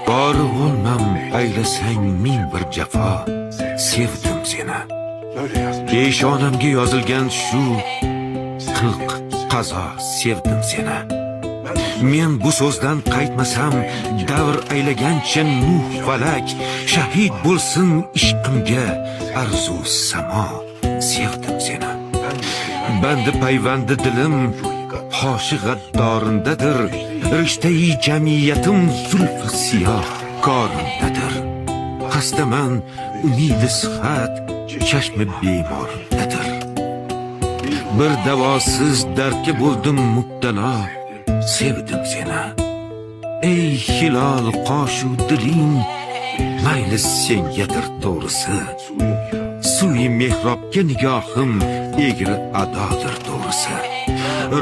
Bori olmam aylasang ming bir jafo, sevdim seni. Peshonamga yozilgan shu qilq qazo, sevdim seni. Men bu so'zdan qaytmasam, davr aylagancha Nuh falak, shahid bo'lsin ishqimga arzu samo, sevdim seni. Bandi payvandi dilim hoshi g'addorindadir, rishtai jamiyatim zulfi siyoh korindadir. Xastaman umidi sihat chashmi bemorindadir. Bir davosiz dardga bo'ldim mubtalo, sevdim seni. Ey hilol qoshu diling, mayli sengadir to'g'risi. Suyi mehrobga nigohim egri adodir to'g'risi.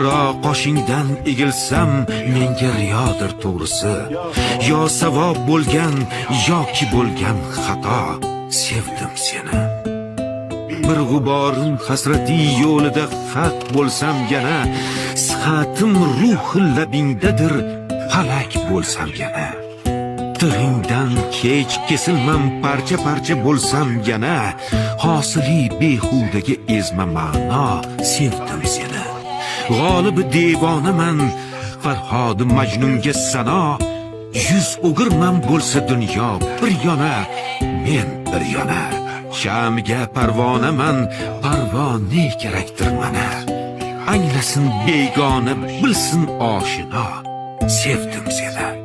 Ro qoshingdan egilsam menga riyodir to'g'risi. Yo savob bo'lgan yoki bo'lgan xato, sevdim seni. Bir g'uborim hasrati yo'lida haq bo'lsam yana, sihatim ruhi labingdadir, halak bo'lsam yana. Tig'ingdan kech kesilmam, parcha parcha bo'lsam yana, hosili behudaga ezma ma'no, sevdim seni. G'olib devonaman, Farhodi Majnunga sano, yuz o'girman bo'lsa dunyo bir yona, men bir yona. Shamiga parvonaman, parvone kerakdir mana. Anglasin begona, bilsin oshino, sevdim seni.